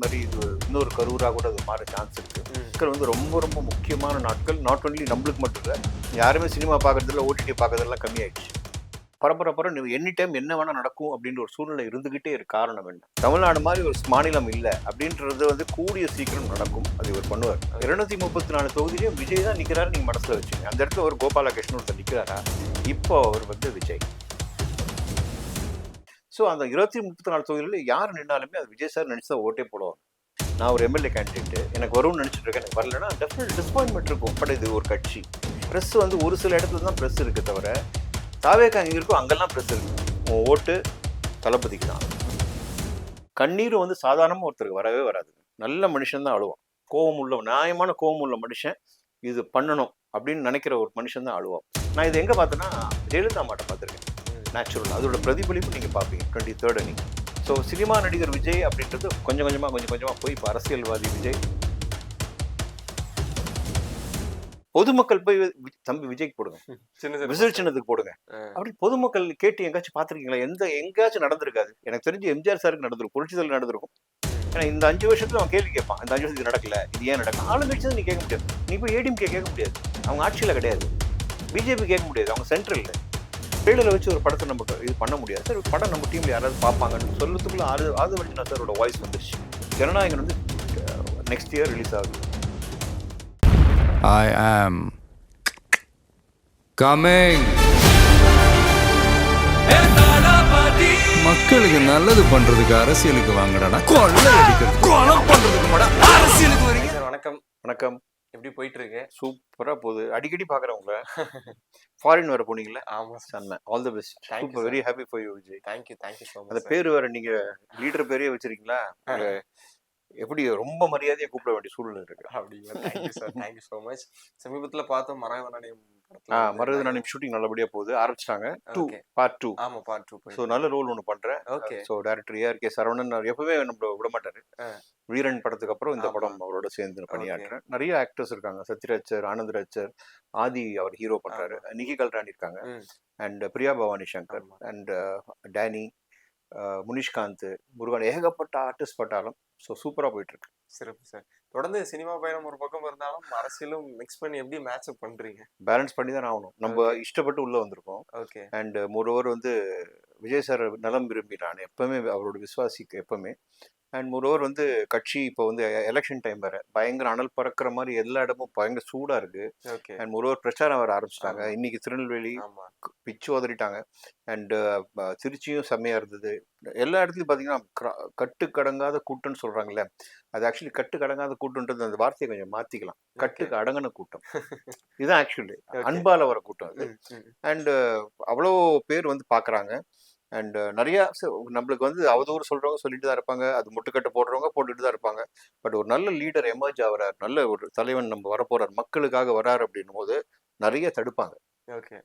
மாதிரி இது இன்னொரு கரூராக கூட அது மாற சான்ஸ் இருக்கு. நாட்கள் வந்து ரொம்ப ரொம்ப முக்கியமான நாட்கள். நாட் ஒன்லி நம்மளுக்கு மட்டும் இல்லை, யாருமே சினிமா பார்க்கறதுல ஓடிடி பார்க்கறதெல்லாம் கம்மியாயிடுச்சு. பரம்பரை எனி டைம் என்ன வேணா நடக்கும் அப்படின்ற ஒரு சூழ்நிலை இருந்துகிட்டே இருக்கு. காரணம் என்ன? தமிழ்நாடு மாதிரி ஒரு மாநிலம் இல்லை அப்படின்றது வந்து கூடிய சீக்கிரம் நடக்கும். அது இவர் பண்ணுவார். 234 தொகுதியிலையும் விஜய் தான் நிற்கிறாரு. நீங்க மனசுல வச்சுங்க. அந்த இடத்துல ஒரு கோபாலகிருஷ்ணன் ஒருத்தர் நிற்கிறாரா? இப்போ அவர் வந்து விஜய். ஸோ அந்த 234 தொகுதியில் யார் நின்னாலுமே அது விஜய் சார் நினைச்சா ஓட்டே போடுவாங்க. நான் ஒரு எம்எல்ஏ கேண்டிடேட், எனக்கு வரும்னு நினச்சிட்டு இருக்கேன், எனக்கு வரலன்னா டெஃபினட் டிசப்பாயின்மெண்ட் இருக்கும். பட் இது ஒரு கட்சி. ப்ரெஸ் வந்து ஒரு சில இடத்துல தான் ப்ரெஸ் இருக்குது தவிர, தாவேக்கா அங்கே இருக்கும் அங்கெல்லாம் ப்ரெஸ் இருக்குது. உன் ஓட்டு தளபதிக்கு தான். கண்ணீர் வந்து சாதாரணமாக ஒருத்தருக்கு வரவே வராது. நல்ல மனுஷன் தான் அழுவான். கோபம் உள்ள, நியாயமான கோபம் உள்ள மனுஷன் இது பண்ணணும் அப்படின்னு நினைக்கிற ஒரு மனுஷன் தான் அழுவான். நான் இது எங்கே பார்த்தேன்னா, ஜெயலலிதா மாட்ட பார்த்துருக்கேன். நேச்சுரல் அதோட பிரதிபலிப்பு நீங்கள் பார்ப்பீங்க 23rd அன்னைக்கு. ஸோ சினிமா நடிகர் விஜய் அப்படின்றது கொஞ்சம் கொஞ்சமாக போய் இப்போ அரசியல்வாதி விஜய். பொதுமக்கள் போய் தம்பி விஜய்க்கு போடுங்க, விசில் சின்னத்துக்கு போடுங்க அப்படி பொதுமக்கள் கேட்டு எங்காச்சும் பார்த்துருக்கீங்களா? எங்கேயாச்சும் நடந்திருக்காது. எனக்கு தெரிஞ்சு எம்ஜிஆர் சாருக்கு நடந்திருக்கும், புரட்சிதல் நடந்திருக்கும். ஏன்னா இந்த 5 வருஷத்துல அவன் கேள்வி கேட்பான், இந்த 5 வருஷத்துக்கு நடக்கல, இது ஏன் நடக்கும்? ஆளுங்கட்சி நீ கேட்க முடியாது. நீ போய் ஏடிஎம்கே கேட்க முடியாது, அவங்க ஆட்சியில் கிடையாது. பிஜேபி கேட்க முடியாது, அவங்க சென்ட்ரல். ட்ரெயிலரில் வச்சு ஒரு படத்தை நம்ம இது பண்ண முடியாது சார். படம் நம்ம டீமில் யாராவது பார்ப்பாங்கன்னு சொல்லத்துக்குள்ள ஆதவர்ஜுனா சாரோட வாய்ஸ் வந்துருச்சு. ஜனநாயகன் வந்து நெக்ஸ்ட் இயர் ரிலீஸ் ஆகுது. I am coming. மக்களுக்கு நல்லது பண்றதுக்கு அரசியலுக்கு வாங்கடா, கொள்ளை அடிக்கிறது கொலை பண்றதுக்கு அரசியலுக்கு வரீங்க. வணக்கம். வணக்கம். எப்படி போயிட்டு இருக்கு? சூப்பரா போகுது. அடிக்கடி பாக்குறவங்க ஃபாரின் வர போனீங்களா? ஆமா செம்ம. All the best. Super. Very happy for you Vijay. Thank you so much. அந்த பேர் வேற நீங்க லீடர் பேரே வச்சிருக்கீங்களா? எப்படி ரொம்ப மரியாதையா கூப்பிட வேண்டிய சூழ்நிலை இருக்கு. அப்படிங்களா? Thank you so much. சமீபத்துல பார்த்தோம் மரகதநாணயம் மருதநாணயம் ஷூட்டிங் நல்லபடியா போகுது. ஆரம்பிச்சிட்டாங்க. பார்ட் 2. ஆமா, பார்ட் 2. ஸோ நல்ல ரோல் ஒன்று பண்றேன். Okay. So director AR K Saravanan எப்பவுமே நம்மள விட மாட்டாரு. வீரன் படத்துக்கு அப்புறம் இந்த படம் அவரோட சேர்ந்து பணியாற்றுறேன். நிறைய ஆக்டர்ஸ் இருக்காங்க. சத்யராஜ் சார், ஆனந்த்ராஜ் சார், ஆதி அவர் ஹீரோ பண்றாரு, நிக்கி கல்ராணி இருக்காங்க, and Priya Bhavani Shankar, and Danny, Munishkanth, Murugan, ஏகப்பட்ட ஆர்டிஸ்ட் பட்டாலும். ஸோ சூப்பரா போயிட்டு இருக்கு. சிறப்பு சார். தொடர்ந்து சினிமா பயணம் ஒரு பக்கம் இருந்தாலும் அரசியலும் மிக்ஸ் பண்ணி எப்படி மேட்ச் அப் பண்றீங்க? பேலன்ஸ் பண்ணி தான் ஆகணும். நம்ம இஷ்டப்பட்டு உள்ள வந்திருக்கோம். ஓகே. அண்ட் மோரோவர் வந்து விஜய் சார் நலம் விரும்பி நான் எப்பவுமே அவரோட விசுவாசிக்கு எப்பவுமே. அண்ட் மோரோவர் வந்து கட்சி இப்போ வந்து எலெக்ஷன் டைம் வேற பயங்கர அனல் பறக்கிற மாதிரி எல்லா இடமும் பயங்கர சூடா இருக்கு. ஓகே. அண்ட் மோரோவர் பிரச்சாரம் வர ஆரம்பிச்சிட்டாங்க. இன்னைக்கு திருநெல்வேலி பிச்சு உதறிட்டாங்க. அண்ட் திருச்சியும் செம்மையா இருந்தது. எல்லா இடத்துலையும் பார்த்தீங்கன்னா கட்டுக்கடங்காத கூட்டம்னு சொல்றாங்களே, அது ஆக்சுவலி கட்டுக்கடங்காத கூட்டம்ன்றது அந்த வார்த்தையை கொஞ்சம் மாத்திக்கலாம். கட்டுக்கு அடங்கின கூட்டம் இதுதான் ஆக்சுவலி அன்பால வர கூட்டம் அது. அண்ட் அவ்வளோ பேர் வந்து பாக்குறாங்க. அண்ட் நிறைய நம்மளுக்கு வந்து அவதூறு சொல்றவங்க சொல்லிட்டு தான் இருப்பாங்க, அது முட்டுக்கட்டை போடுறவங்க போட்டுட்டு தான் இருப்பாங்க. பட் ஒரு நல்ல லீடர் எமர்ஜ் ஆகிறார், நல்ல ஒரு தலைவன் நம்ம வரப்போறார், மக்களுக்காக வராரு அப்படின்னும் போது நிறைய தடுப்பாங்க. ஓகே.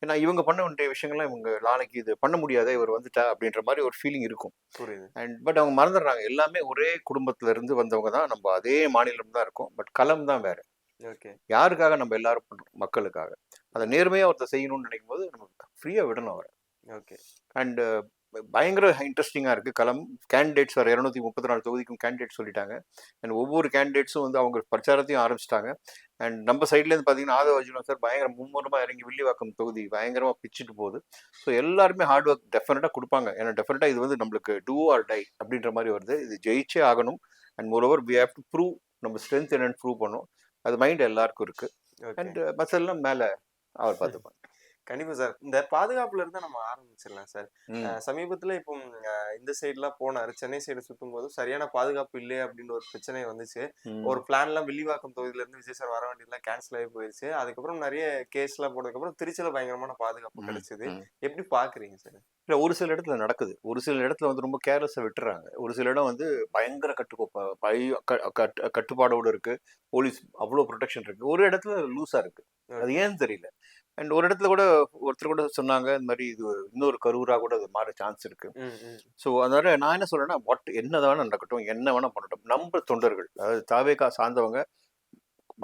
ஏன்னா இவங்க பண்ண வேண்டிய விஷயங்கள்லாம் இவங்க நாளைக்கு இது பண்ண முடியாத, இவர் வந்துட்டா அப்படின்ற மாதிரி ஒரு ஃபீலிங் இருக்கும். அண்ட் பட் அவங்க மறந்துடுறாங்க, எல்லாமே ஒரே குடும்பத்துல இருந்து வந்தவங்க தான், நம்ம அதே மாநிலம் தான் இருக்கும், பட் களம் தான் வேற. யாருக்காக நம்ம எல்லாரும் பண்றோம்? மக்களுக்காக. அதை நேர்மையா ஒருத்தர் செய்யணும்னு நினைக்கும் போது நம்ம ஃப்ரீயா விடணும் அவரை. ஓகே. அண்ட் பயங்கர இன்ட்ரெஸ்டிங்காக இருக்குது களம். கேண்டிடேட்ஸ் வர 234 தொகுதிக்கும் கேண்டிடேட் சொல்லிட்டாங்க. அண்ட் ஒவ்வொரு கேண்டிடேட்ஸும் வந்து அவங்க பிரச்சாரத்தையும் ஆரம்பிச்சிட்டாங்க. அண்ட் நம்ம சைட்லேருந்து பார்த்தீங்கன்னா ஆதவர்ஜுனா சார் பயங்கர மும்முரமாக இறங்கி வில்லிவாக்கம் தொகுதி பயங்கரமாக பிச்சுட்டு போகுது. ஸோ எல்லாருமே ஹார்ட் ஒர்க் டெஃபினட்டாக கொடுப்பாங்க. ஏன்னா டெஃபினட்டாக இது வந்து நம்மளுக்கு டூ ஆர் டை அப்படின்ற மாதிரி வருது. இது ஜெயிச்சே ஆகணும். And moreover we have to prove நம்ம ஸ்ட்ரென்த் என்னன்னு ப்ரூவ் பண்ணணும். அது மைண்ட் எல்லாருக்கும் இருக்குது. அண்ட் மற்றெல்லாம் மேலே அவர் பார்த்துப்பாங்க. கண்டிப்பா சார். இந்த பாதுகாப்புல இருந்து நம்ம ஆரம்பிச்சிடலாம் சார். சமீபத்துல இப்போ இந்த சைட்லாம் போனாரு, சென்னை சைடு சுத்தும் போது சரியான பாதுகாப்பு இல்லையே அப்படின்னு ஒரு பிரச்சனை வந்துச்சு. ஒரு பிளான் எல்லாம் வில்லிவாக்கம் தொகுதியில இருந்து விஜய் சார் வர வேண்டியதுலாம் கேன்சல் ஆகி போயிருச்சு. அதுக்கப்புறம் நிறைய கேஸ் எல்லாம் போனதுக்கு அப்புறம் திருச்சியில பயங்கரமான பாதுகாப்பு கிடைச்சது. எப்படி பாக்குறீங்க சார்? இல்லை, ஒரு சில இடத்துல நடக்குது, ஒரு சில இடத்துல வந்து ரொம்ப கேர்லெஸ்ஸாக விட்டுறாங்க. ஒரு சில இடம் வந்து பயங்கர கட்டுப்பாடோடு இருக்கு, போலீஸ் அவ்வளோ ப்ரொடெக்ஷன் இருக்கு. ஒரு இடத்துல லூஸா இருக்கு, அது ஏன்னு தெரியல. அண்ட் ஒரு இடத்துல கூட ஒருத்தர் கூட சொன்னாங்க, இந்த மாதிரி இது இன்னொரு கரூரா கூட அது மாற சான்ஸ் இருக்கு. ஸோ அதனால நான் என்ன சொல்றேன்னா, என்ன வேணா நடக்கட்டும், என்ன வேணா பண்ணட்டும், நம்ம தொண்டர்கள், அதாவது தாவேகா சார்ந்தவங்க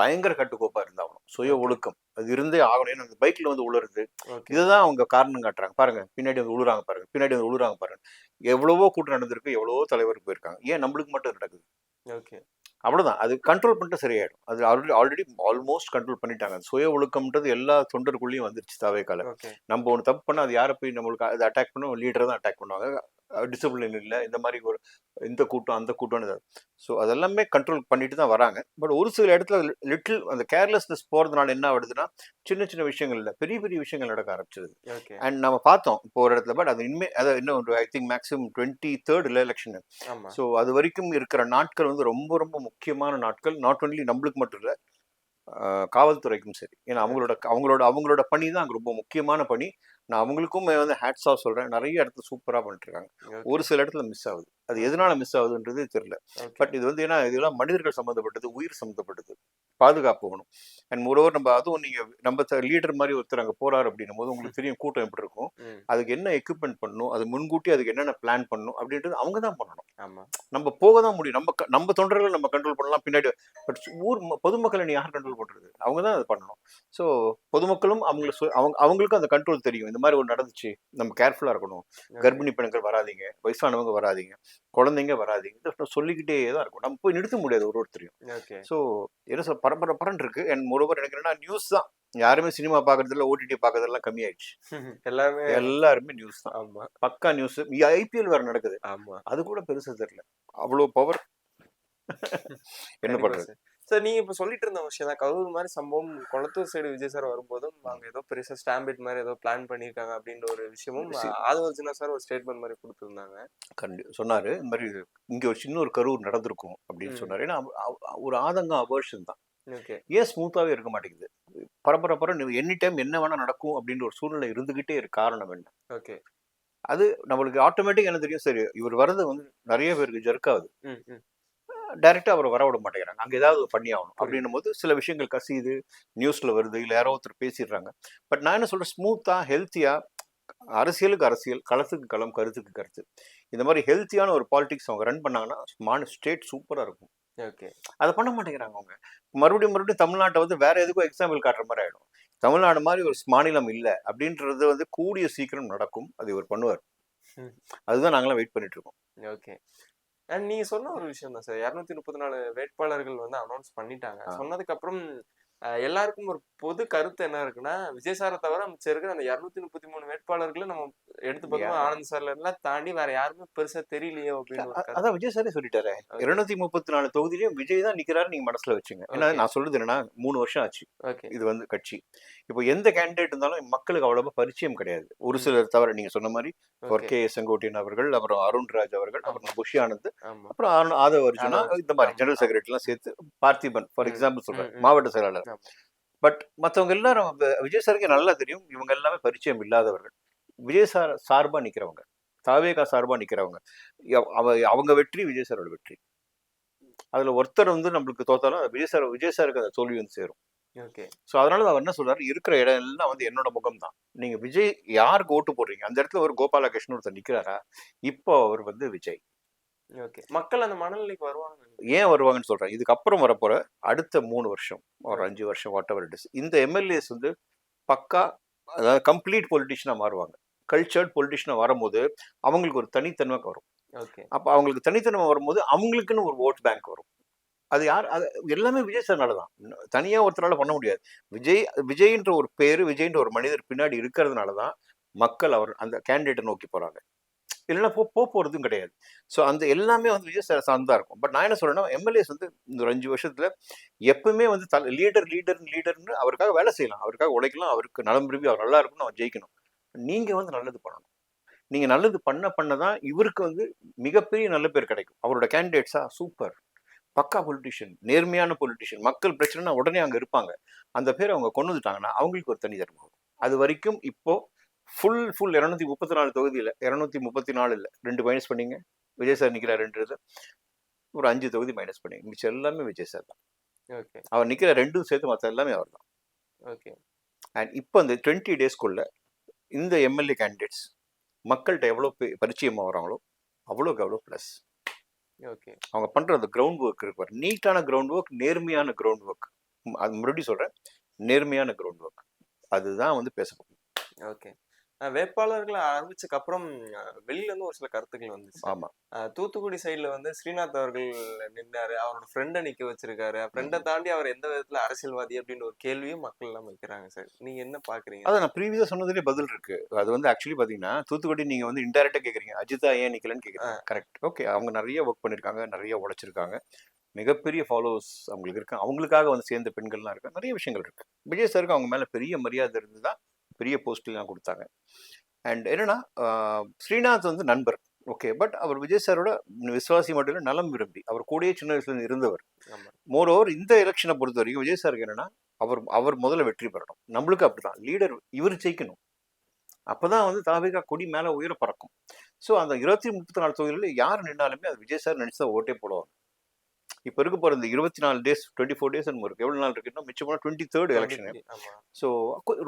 பயங்கர கட்டுக்கோப்பா இருந்தாகணும். சுய ஓகே. ஒழுக்கம் அது இருந்தே ஆகணும். ஏன்னா அந்த பைக்ல வந்து உழுறது ஓகே. இதுதான் அவங்க காரணம் காட்டுறாங்க. பாருங்க பின்னாடி வந்து உழுறாங்க பாருங்க, பின்னாடி வந்து உழுறாங்க பாருங்க. எவ்வளவோ கூட்டம் நடந்திருக்கு, எவ்வளவோ தலைவர் போயிருக்காங்க. ஏன் நம்மளுக்கு மட்டும் நடக்குது? ஓகே. அவ்வளவுதான். அது கண்ட்ரோல் பண்ணிட்டு சரியாயிடும். அது ஆல்ரெடி ஆல்மோஸ்ட் கண்ட்ரோல் பண்ணிட்டாங்க. அது சுய ஒழுக்கம்ன்றது எல்லா தொண்டருக்குள்ளேயும் வந்துருச்சு தாவேக்கால. ஓகே. நம்ம ஒண்ணு தப்பு பண்ணா அது யாரை போய் நம்மளுக்கு அது அட்டாக் பண்ணும், லீடரை தான் அட்டாக் பண்ணுவாங்க. டிசிப்ளின் இல்ல, இந்த மாதிரி ஒரு இந்த கூட்டம் அந்த கூட்டம்னு. ஸோ அதெல்லாமே கண்ட்ரோல் பண்ணிட்டு தான் வராங்க. பட் ஒரு சில இடத்துல லிட்டில் அந்த கேர்லெஸ்னஸ் போறதுனால என்ன ஆகுதுன்னா, சின்ன சின்ன விஷயங்கள் இல்ல, பெரிய பெரிய விஷயங்கள் நடக்க ஆரம்பிச்சிருது. ஓகே. அண்ட் நம்ம பார்த்தோம் இப்போ ஒரு இடத்துல. பட் அது இனிமே அதை இன்னும் ஒரு I think maximum 23rd election. ஆமா. ஸோ அது வரைக்கும் இருக்கிற நாட்கள் வந்து ரொம்ப ரொம்ப முக்கியமான நாட்கள். நாட் ஒன்லி நம்மளுக்கு மட்டும் இல்லை, காவல்துறைக்கும் சரி. ஏன்னா அவங்களோட அவங்களோட அவங்களோட பணி தான் அங்கே ரொம்ப முக்கியமான பணி. நான் அவங்களுக்கும் வந்து ஹேட்ஸ் ஆஃப் சொல்கிறேன். நிறைய இடத்துல சூப்பராக பண்ணிட்டு இருக்காங்க. ஓகே. ஒரு சில இடத்துல மிஸ் ஆகுது. அது எதனால மிஸ் ஆகுதுன்றது தெரியல. ஓகே. பட் இது வந்து ஏன்னா இதெல்லாம் மனிதர்கள் சம்மந்தப்பட்டது, உயிர் சம்மந்தப்பட்டது, பாதுகாப்பு வேணும். அண்ட் மோரோவர் நம்ம அதுவும் நீங்கள் நம்ம லீடர் மாதிரி ஒருத்தர் அங்கே போறாரு அப்படின்னும் போது உங்களுக்கு தெரியும் கூட்டம் எப்படி இருக்கும், ம். அதுக்கு என்ன எக்யூப்மெண்ட் பண்ணணும், அது முன்கூட்டி அதுக்கு என்னென்ன பிளான் பண்ணணும் அப்படின்றது அவங்க தான் பண்ணணும். ஆமா. நம்ம போக தான் முடியும். நம்ம தொண்டர்கள் நம்ம கண்ட்ரோல் பண்ணலாம் பின்னாடி. பட் பொதுமக்களை நீ யார் கண்ட்ரோல் பண்றது? அவங்க தான் அதை பண்ணணும். ஸோ பொதுமக்களும் அவங்களுக்கும் அந்த கண்ட்ரோல் தெரியும். இந்த மாதிரி ஒரு நடந்துச்சு, நம்ம கேர்ஃபுல்லா இருக்கணும். கர்ப்பிணி பெண்கள் வராதீங்க, வயசானவங்க வராதீங்க, குழந்தைங்க வராதீங்க, இதை சொல்லிக்கிட்டே தான் இருக்கும். நம்ம போய் நிறுத்த முடியாது ஒருத்தரையும். ஓகே. ஸோ என்ன சொல் பரபரன்னு இருக்கு. அண்ட் மோரோவர் எனக்கு என்னன்னா நியூஸ் தான். யாருமே சினிமா பார்க்கறதில்ல, ஓடிடி பார்க்கறதெல்லாம் கம்மியாயிடுச்சு. எல்லாருமே நியூஸ் தான். ஆமா. பக்கா நியூஸ். ஐபிஎல் வேற நடக்குது, ஆமா. அது கூட பெருசா தெரியல. அவ்வளோ பவர். என்ன பண்றது? சார் நீங்க இப்ப சொல்லிட்டு இருந்த விஷயம் தான், கரூர் மாதிரி சம்பவம் கொளத்தூர் சைடு விஜய் சார் வரும்போதும் அவங்க ஏதோ பெருசா ஸ்டாம்பிட் மாதிரி ஏதோ பிளான் பண்ணிருக்காங்க அப்படின்ற ஒரு விஷயமும் ஆதவர்ஜுனா சார் ஒரு ஸ்டேட்மெண்ட் மாதிரி கொடுத்திருந்தாங்க. சொன்னாரு இந்த மாதிரி இங்க ஒரு சின்ன ஒரு கரூர் நடந்திருக்கும் அப்படின்னு சொன்னாரு. ஏன்னா ஒரு ஆதங்கம் அவர்ஷன் தான். ஓகே. ஏன் ஸ்மூத்தாவே இருக்க மாட்டேங்குது? பரபரப்புறம் எனி டைம் என்ன வேணா நடக்கும் அப்படின்ற ஒரு சூழ்நிலை இருந்துகிட்டே இருக்கு. காரணம் என்ன? ஓகே. அது நம்மளுக்கு ஆட்டோமேட்டிக் என்ன தெரியும், சரி இவர் வர்றது வந்து நிறைய பேருக்கு ஜர்க் ஆகுது, ம், ம். டைரக்டா அவரை வர விட மாட்டேங்கிறாங்க. அங்க ஏதாவது பண்ணி ஆகணும் அப்படின்னும் போது சில விஷயங்கள் கசியுது, நியூஸ்ல வருது, இல்ல யாரோ ஒருத்தர் பேசிடுறாங்க. பட் நான் என்ன சொல்றேன், ஸ்மூத்தா ஹெல்த்தியா, அரசியலுக்கு அரசியல், களத்துக்கு களம், கருத்துக்கு கருத்து, இந்த மாதிரி ஹெல்த்தியான ஒரு பாலிடிக்ஸ் அவங்க ரன் பண்ணாங்கன்னா ஸ்டேட் சூப்பரா இருக்கும். ஓகே. அதை பண்ண மாட்டேங்கிறாங்க அவங்க. மறுபடியும் தமிழ்நாட்டை வந்து வேற எதுக்கும் எக்ஸாம்பிள் காட்டுற மாதிரி ஆயிடும். தமிழ்நாடு மாதிரி ஒரு மாநிலம் இல்லை அப்படின்றது வந்து கூடிய சீக்கிரம் நடக்கும். அது இவர் பண்ணுவார். அதுதான் நாங்களாம் வெயிட் பண்ணிட்டு இருக்கோம். ஓகே. அண்ட் நீங்க சொன்ன ஒரு விஷயம் தான் சார், 234 வேட்பாளர்கள் வந்து அனௌன்ஸ் பண்ணிட்டாங்க. சொன்னதுக்கு அப்புறம் எல்லாருக்கும் ஒரு பொது கருத்து என்ன இருக்குன்னா, விஜய் சாரை தவிர மிச்சம் இருக்கிற அந்த 233 வேட்பாளர்களை நம்ம எடுத்து பார்க்கணும், ஆனந்த் சார்ல எல்லாம் தாண்டி வேற யாருமே பெருசா தெரியலையோ அப்படின்னு. அதான் விஜய் சாரே சொல்லிட்டாரு. 234 தொகுதியிலும் விஜய் தான் நிக்கிறாரு, நீங்க மனசுல வச்சுங்க. ஏன்னா நான் சொல்றது என்னன்னா 3 வருஷம் ஆச்சு இது வந்து கட்சி. இப்போ எந்த கேண்டிடேட் இருந்தாலும் மக்களுக்கு அவ்வளவு பரிச்சயம் கிடையாது. ஒரு சிலர் தவிர நீங்க சொன்ன மாதிரி கே செங்கோட்டையன் அவர்கள், அப்புறம் அருண்ராஜ் அவர்கள், அப்புறம் புஷி ஆனந்த், அப்புறம் ஆதவர்ஜுனா, இந்த மாதிரி ஜெனரல் செக்ரட்டரி எல்லாம் சேர்த்து, பார்த்திபன் ஃபார் எக்ஸாம்பிள் சொல்றேன், மாவட்ட செயலாளர். பட் மற்றவங்க எல்லாரும் விஜய் சாருக்கு நல்லா தெரியும், இவங்க எல்லாமே பரிச்சயம் இல்லாதவர்கள். விஜய் சார் சார்பா நிக்கிறவங்க, தாவேகா சார்பா நிக்கிறவங்க. அவங்க வெற்றி விஜய் சாரோட வெற்றி. அதுல ஒருத்தர் வந்து நம்மளுக்கு தோத்தாலும் விஜய் சாருக்கு அந்த தோல்வி வந்து சேரும். ஸோ அதனால அவர் என்ன சொல்றாரு, இருக்கிற இடம் எல்லாம் வந்து என்னோட முகம் தான். நீங்க விஜய் யாருக்கு ஓட்டு போடுறீங்க, அந்த இடத்துல ஒரு கோபாலகிருஷ்ணன் ஒருத்தர் நிக்கிறாரா, இப்போ அவர் வந்து விஜய். மக்கள் அந்த மனநிலைக்கு வருவாங்க. ஏன் வருவாங்கன்னு சொல்றேன், இதுக்கப்புறம் வரப்போற அடுத்த 3 வருஷம் ஒரு 5 வருஷம் வாட் எவர் இட் இஸ், இந்த எம்எல்ஏஸ் வந்து பக்கா, அதாவது கம்ப்ளீட் பொலிட்டிஷியனா மாறுவாங்க. கல்ச்சர்ட் பொலிட்டிஷியனா வரும்போது அவங்களுக்கு ஒரு தனித்தன்மை வரும். அப்ப அவங்களுக்கு தனித்தன்மை வரும்போது அவங்களுக்குன்னு ஒரு ஓட் பேங்க் வரும். அது யார், அது எல்லாமே விஜய் சார்னால தான். தனியா ஒருத்தரால பண்ண முடியாது. விஜய்ன்ற ஒரு பேரு, விஜய்ன்ற ஒரு மனிதர் பின்னாடி இருக்கிறதுனால தான் மக்கள் அவர் அந்த கேண்டிடேட்டை நோக்கி போறாங்க. இல்லைன்னா போறதும் கிடையாது. ஸோ அந்த எல்லாமே வந்து விஜய் சார் சார்ந்தா இருக்கும். பட் நான் என்ன சொல்றேன்னா, எம்எல்ஏஸ் வந்து இந்த ஒரு 5 வருஷத்துல எப்பவுமே வந்து லீடர்னு அவருக்காக வேலை செய்யலாம், அவருக்காக உழைக்கலாம், அவருக்கு நலம் விரும்பி அவர் நல்லா இருக்கணும், அவர் ஜெயிக்கணும். நீங்க வந்து நல்லது பண்ணணும். நீங்க நல்லது பண்ணதான் இவருக்கு வந்து மிகப்பெரிய நல்ல பேர் கிடைக்கும். அவரோட கேண்டிடேட்ஸா சூப்பர், பக்கா பொலிட்டிஷியன், நேர்மையான பொலிட்டிஷியன், மக்கள் பிரச்சனைனா உடனே அங்க இருப்பாங்க, அந்த பேர் அவங்க கொண்டு வந்துட்டாங்கன்னா அவங்களுக்கு ஒரு தனி தர்மம். அது வரைக்கும் இப்போ ஃபுல் 234 தொகுதியில் 234 இல்லை, 2 மைனஸ் பண்ணீங்க, விஜய் சார் நிற்கிற 2 ஒரு 5 தொகுதி மைனஸ் பண்ணீங்க, மிச்சம் எல்லாமே விஜய் சார் தான். அவர் நிற்கிற 2 சேர்த்து மற்ற எல்லாமே அவர் தான். அண்ட் இப்போ இந்த 20 டேஸ்க்குள்ள இந்த எம்எல்ஏ கேண்டிடேட்ஸ் மக்கள்கிட்ட எவ்வளோ பரிச்சயமாக வராங்களோ அவ்வளோக்கு அவ்வளோ ப்ளஸ். அவங்க பண்ற அந்த கிரவுண்ட் ஒர்க் இருக்கு, நீட்டான கிரவுண்ட் ஒர்க், நேர்மையான கிரவுண்ட் ஒர்க், அது மறுபடியும் சொல்றேன், நேர்மையான கிரவுண்ட் ஒர்க் அதுதான் வந்து பேசப்படும். ஓகே. வேட்பாளர்கள அறிவிச்சக்கு அப்புறம் வெளியில இருந்து ஒரு சில கருத்துக்கள் வந்துச்சு. ஆமா. தூத்துக்குடி சைடுல வந்து ஸ்ரீநாத் அவர்கள் நின்னாரு. அவரோட ஃப்ரெண்ட நிக்க வச்சிருக்காரு. ஃப்ரெண்ட தாண்டி அவர் எந்த விதத்துல அரசியல்வாதி அப்படின்னு ஒரு கேள்வியும் மக்கள் எல்லாம் வைக்கிறாங்க சார். நீங்க என்ன பாக்குறீங்க? அதான் நான் ப்ரீவியஸா சொன்னதுலேயே பதில் இருக்கு. அது வந்து ஆக்சுவலி பார்த்தீங்கன்னா, தூத்துக்குடி நீங்க வந்து இன்டைரக்டா கேட்குறீங்க. அஜிதா ஏன் நிக்கலன்னு கேட்குறீங்க. கரெக்ட். ஓகே. அவங்க நிறைய ஒர்க் பண்ணியிருக்காங்க, நிறைய உழைச்சிருக்காங்க. மிகப்பெரிய ஃபாலோவர்ஸ் அவங்களுக்கு இருக்காங்க. அவங்களுக்காக வந்து சேர்ந்த பெண்கள்லாம் இருக்காங்க. நிறைய விஷயங்கள் இருக்கு. விஜய் சாருக்கு அவங்க மேல பெரிய மரியாதை இருந்து தான் பெரிய போஸ்ட்லாம் கொடுத்தாங்க. அண்ட் என்னன்னா, ஸ்ரீநாத் வந்து நண்பர். ஓகே. பட் அவர் விஜய் சாரோட விசுவாசி மட்டும் இல்லை, நலம் விரும்பி. அவர் கூடயே சின்ன வயசுல இருந்து இருந்தவர். ஆமா. மோரோவர் இந்த எலெக்ஷனை பொறுத்த வரைக்கும் விஜய் சாருக்கு என்னன்னா, அவர் முதல்ல வெற்றி பெறணும். நம்மளுக்கு அப்படிதான். லீடர் இவர் ஜெயிக்கணும். அப்பதான் வந்து தாவேகா கொடி மேல உயர பறக்கும். ஸோ அந்த 34 தொகுதிகளில் யார் நின்னாலுமே அது விஜய் சார் நினைச்சா ஓட்டே போடுவாங்க. இப்போ இருக்க போற இந்த 24 டேஸ் 24 டேஸ் இருக்கு. எவ்வளவு நாள் இருக்குன்னா மிச்சமான 23rd எலெக்ஷன். 23 ஆமா. ஸோ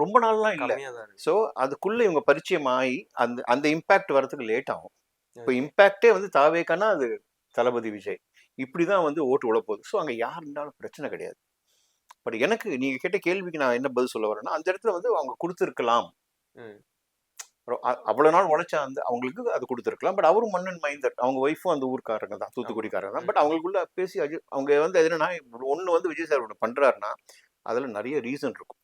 ரொம்ப நாள்லாம் இல்லை. கம்மியா தான் இருக்கு. ஸோ அதுக்குள்ள இவங்க பரிச்சயம் ஆகி அந்த அந்த இம்பாக்ட் வரதுக்கு லேட் ஆகும். இப்போ ஓகே. இம்பாக்டே வந்து தாவேக்கானா அது தளபதி விஜய். இப்படிதான் வந்து ஓட்டு விழப்போகுது. ஸோ அங்க யார் இருந்தாலும் பிரச்சனை கிடையாது. பட் எனக்கு நீங்க கேட்ட கேள்விக்கு நான் என்ன பதில் சொல்ல வரேன்னா, அந்த இடத்துல வந்து அவங்க கொடுத்துருக்கலாம். ம். அவ்வளவு நாள் உழைச்சா அந்த அவங்களுக்கு அது கொடுத்துருக்கலாம். பட் அவரும் மன்னன் மைந்தர். அவங்க ஒய்ஃபும் அந்த ஊர்க்காரங்க தான், ஆமா. தூத்துக்குடிக்காரங்க தான். ம். பட் அவங்களுக்குள்ள பேசி அவங்க வந்து என்னன்னா, ஒண்ணு வந்து விஜய் சார் ஒன்று பண்றாருன்னா அதுல நிறைய ரீசன் இருக்கும்.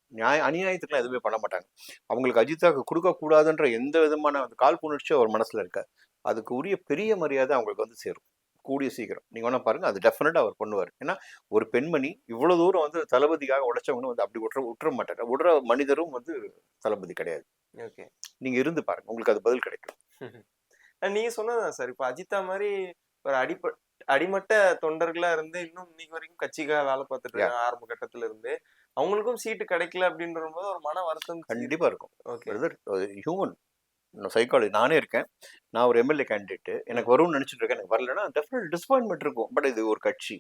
அநியாயத்துக்குலாம் எதுவுமே பண்ண மாட்டாங்க. அவங்களுக்கு அஜித்தாக்கு கொடுக்க கூடாதுன்ற எந்த விதமான அந்த காழ்ப்புணர்ச்சியும் அவர் மனசுல இருக்காது. அதுக்கு உரிய பெரிய மரியாதை அவங்களுக்கு வந்து சேரும் கூடிய சீக்கிரம். நீங்க வேணா பாருங்க, அது டெஃபினட்டா அவர் பண்ணுவார். ஏன்னா ஒரு பெண்மணி இவ்வளவு தூரம் வந்து தளபதிக்காக உழைச்சவங்க வந்து அப்படி விட்டுற மாட்டாங்க. விடுற மனிதரும் வந்து தளபதி கிடையாது. ஓகே. நீங்க இருந்து பாருங்க, உங்களுக்கு அது பதில் கிடைக்கும். நீங்க சொன்னதுதான் சார். இப்ப அஜித்தா மாதிரி ஒரு அடிமட்ட தொண்டர்களா இருந்து இன்னும் இன்னைக்கு வரைக்கும் கட்சிக்காக வேலை பார்த்துட்டு இருக்காங்க ஆரம்ப கட்டத்துல இருந்து. அவங்களுக்கும் சீட்டு கிடைக்கல அப்படின்ற போது ஒரு மன வருத்தம் கண்டிப்பா இருக்கும். ஓகே. Human psychology. நானே இருக்கேன். நான் ஒரு எம்எல்ஏ கேண்டிடேட். எனக்கு வரும்னு நினைச்சிட்டு இருக்கேன். எனக்கு வரலன்னா டெஃபினட் டிசப்பாயின்மெண்ட் இருக்கும். பட் இது ஒரு கட்சி.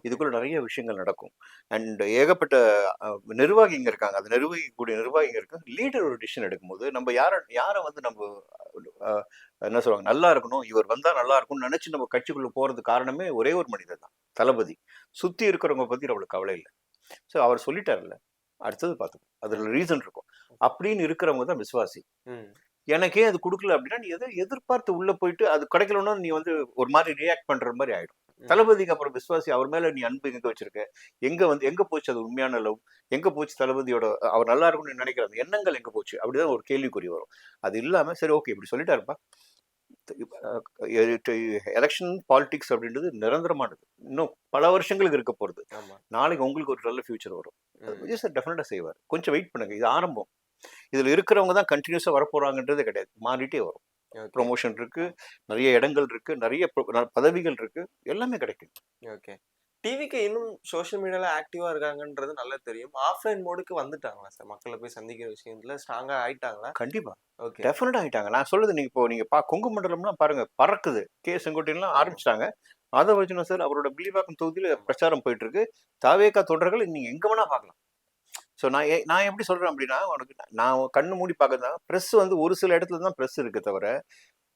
இதுக்குள்ள நிறைய விஷயங்கள் நடக்கும். அண்ட் ஏகப்பட்ட நிர்வாகிங்க இருக்காங்க. அது நிர்வகிக்கக்கூடிய நிர்வாகிங்க இருக்காங்க. லீடர் ஒரு டிசிஷன் எடுக்கும்போது நம்ம யாரை வந்து நம்ம என்ன சொல்லுவாங்க, நல்லா இருக்கணும், இவர் வந்தா நல்லா இருக்கும்னு நினைச்சு நம்ம கட்சிக்குள்ள போறது காரணமே ஒரே ஒரு மனிதர் தான், தளபதி. சுத்தி இருக்கிறவங்க பத்தி நம்மளுக்கு கவலை இல்லை. ஸோ அவர் சொல்லிட்டார்ல, அடுத்தது பார்த்துக்கணும். அதுல ரீசன் இருக்கும். அப்படின்னு இருக்கிறவங்க தான் விசுவாசி. எனக்கே அது கொடுக்கல அப்படின்னா நீ எதை எதிர்பார்த்து உள்ள போயிட்டு அது கிடைக்கலன்னா நீ வந்து ஒரு மாதிரி ரியாக்ட் பண்ற மாதிரி ஆயிடும். தளபதிக்கு அப்புறம் விசுவாசி அவர் மேல நீ அன்பு எங்க வச்சிருக்க, எங்க போச்சு அது உண்மையான லவ், எங்க போச்சு தளபதியோட அவர் நல்லா இருக்கும்னு நினைக்கிற அந்த எண்ணங்கள் எங்க போச்சு, அப்படிதான் ஒரு கேள்விக்குறி வரும். அது இல்லாம சரி ஓகே இப்படி சொல்லிட்டாருப்பா. எலெக்ஷன் பாலிடிக்ஸ் அப்படின்றது நிரந்தரமானது. இன்னும் பல வருஷங்களுக்கு இருக்க போறது. நாளைக்கு உங்களுக்கு ஒரு நல்ல ஃபியூச்சர் வரும். விஜய் சார் டெஃபினட்டா செய்வார். கொஞ்சம் வெயிட் பண்ணுங்க, இது ஆரம்பம். இதுல இருக்கிறவங்க தான் கண்டினியூஸா வரப்போறாங்கன்றதே கிடையாது, மாறிட்டே வரும். ப்ரொமோஷன் இருக்கு, நிறைய இடங்கள் இருக்கு, நிறைய பதவிகள் இருக்கு, எல்லாமே கிடைக்கும். ஓகே. டிவிக்கு இன்னும் சோஷியல் மீடியால ஆக்டிவா இருக்காங்கன்றது நல்லா தெரியும். ஆஃப்லைன் மோடுக்கு வந்துட்டாங்களா சார்? மக்களை போய் சந்திக்கிற விஷயத்துல ஸ்ட்ராங்கா ஆயிட்டாங்களா? கண்டிப்பா. ஓகே. டெஃபினட்டா ஆயிட்டாங்க. நான் சொல்றது நீங்க கொங்கு மண்டலம்லாம் பாருங்க, பறக்குது. கே செங்கோட்டையெல்லாம் ஆரம்பிச்சிட்டாங்க. ஆதவர்ஜுனா சார் அவரோட வில்லிவாக்கம் தொகுதியில பிரச்சாரம் போயிட்டு இருக்கு. தாவேகா தொடர்கள் நீங்க எங்க வேணா பார்க்கலாம். ஸோ நான் எப்படி சொல்றேன் அப்படின்னா, உனக்கு நான் கண்ணு மூடி பார்க்கறதா, ப்ரெஸ் வந்து ஒரு சில இடத்துல தான் ப்ரெஸ் இருக்கு தவிர,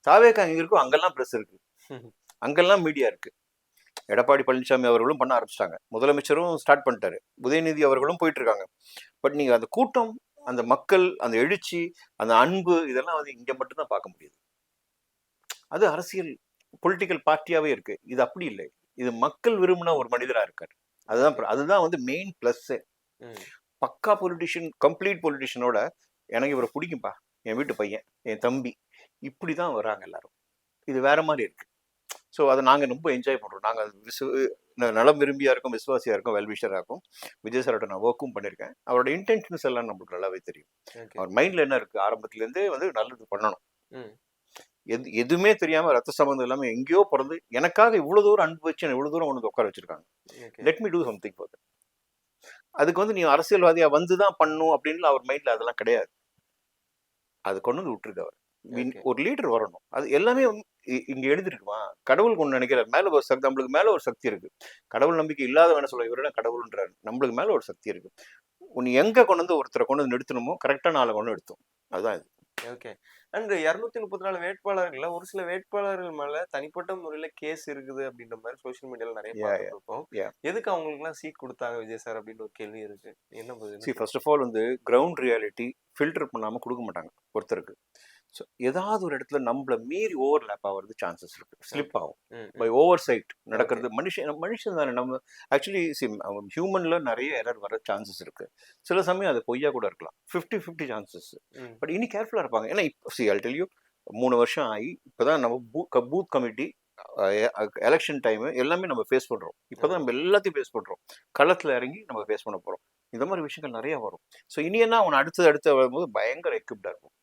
தாவேகா எங்க இருக்கோ அங்கெல்லாம் ப்ரெஸ் இருக்கு, அங்கெல்லாம் மீடியா இருக்கு. எடப்பாடி பழனிசாமி அவர்களும் பண்ண ஆரம்பிச்சிட்டாங்க. முதலமைச்சரும் ஸ்டார்ட் பண்ணிட்டாரு. உதயநிதி அவர்களும் போயிட்டு இருக்காங்க. பட் நீங்க அந்த கூட்டம், அந்த மக்கள், அந்த எழுச்சி, அந்த அன்பு, இதெல்லாம் வந்து இங்க மட்டும்தான் பார்க்க முடியுது. அது அரசியல் பொலிட்டிக்கல் பார்ட்டியாவே இருக்கு. இது அப்படி இல்லை. இது மக்கள் விரும்பின ஒரு மனிதரா இருக்காரு. அதுதான் வந்து மெயின் பிளஸ். பக்கா பொலிட்டிஷியன், கம்ப்ளீட் பொலிட்டிஷியனோட எனக்கு இவரை பிடிக்கும்பா, என் வீட்டு பையன், என் தம்பி, இப்படிதான் வராங்க எல்லாரும். இது வேற மாதிரி இருக்கு. ஸோ அதை நாங்கள் ரொம்ப என்ஜாய் பண்ணுறோம். நாங்கள் நலம் விரும்பியா இருக்கும், விசுவாசியா இருக்கும், வெல்விஷராக இருக்கும். விஜய் சாரோட நான் ஒர்க்கும் பண்ணியிருக்கேன். அவரோட இன்டென்ஷன்ஸ் எல்லாம் நம்மளுக்கு நல்லாவே தெரியும். அவர் மைண்ட்ல என்ன இருக்கு, ஆரம்பத்துலேருந்தே வந்து நல்லது பண்ணணும். எதுவுமே தெரியாம ரத்த சம்பந்தம் இல்லாம எங்கேயோ பிறந்து எனக்காக இவ்வளவு தூரம் அன்பு வச்சு இவ்வளவு தூரம் ஒன்று உட்கார வச்சிருக்காங்க. Let me do something for that. அதுக்கு வந்து நீ அரசியல்வாதியா வந்துதான் பண்ணும் அப்படின்னு அவர் மைண்ட்ல அதெல்லாம் கிடையாது. அது கொண்டு வந்து விட்டுருக்கு அவர். ஒரு லீடர் வரணும். அது எல்லாமே இங்க எழுதிருக்குமா, கடவுள் கொண்டு நினைக்கிறார். மேல ஒரு சக்தி, நம்மளுக்கு மேல ஒரு சக்தி இருக்கு. கடவுள் நம்பிக்கை இல்லாதவன சொல்ல இவரோட கடவுள்ன்றாரு. நம்மளுக்கு மேல ஒரு சக்தி இருக்கு. உன்னை எங்க கொண்டு வந்து ஒருத்தரை கொண்டு வந்து நிறுத்தணுமோ கரெக்டா நாளை கொண்டு எடுத்தோம். அதுதான் இது. ஓகே. அண்ட் 234 வேட்பாளர்கள்ல ஒரு சில வேட்பாளர்கள் மேல தனிப்பட்ட முறையில கேஸ் இருக்குது அப்படின்ற மாதிரி சோசியல் மீடியால நிறைய யா பார்த்துட்டு இருக்கோம். யா எதுக்கு அவங்களுக்குலாம் சீட் குடுத்தாங்க விஜய் சார் அப்படின்னு ஒரு கேள்வி இருக்கு. என்ன பதில்? சி ஃபர்ஸ்ட் ஆஃப் ஆல் வந்து கிரவுண்ட் ரியாலிட்டி ஃபில்டர் பண்ணாமல் கொடுக்க மாட்டாங்க ஒருத்தருக்கு. ஸோ ஏதாவது ஒரு இடத்துல நம்மள மீறி ஓவர்லேப் ஆகிறது சான்சஸ் இருக்கு, ஸ்லிப் ஆகும் பை ஓவர் சைட் நடக்கிறது. மனுஷன் தானே நம்ம. ஆக்சுவலி ஹியூமன்ல நிறைய எரர் வர சான்சஸ் இருக்கு. சில சமயம் அது பொய்யா கூட இருக்கலாம். 50-50 சான்சஸ். பட் இனி கேர்ஃபுல்லாக இருப்பாங்க. ஏன்னா இப்போ I'll tell you 3 வருஷம் ஆகி இப்போதான் நம்ம பூத் கமிட்டி எலெக்ஷன் டைம் எல்லாமே நம்ம ஃபேஸ் பண்றோம். இப்போதான் நம்ம எல்லாத்தையும் ஃபேஸ் பண்றோம். களத்துல இறங்கி நம்ம ஃபேஸ் பண்ண போறோம். இந்த மாதிரி விஷயங்கள் நிறைய வரும். ஸோ இனி என்ன அவன் அடுத்து வரும்போது பயங்கர எக்யூப்டா இருக்கும்.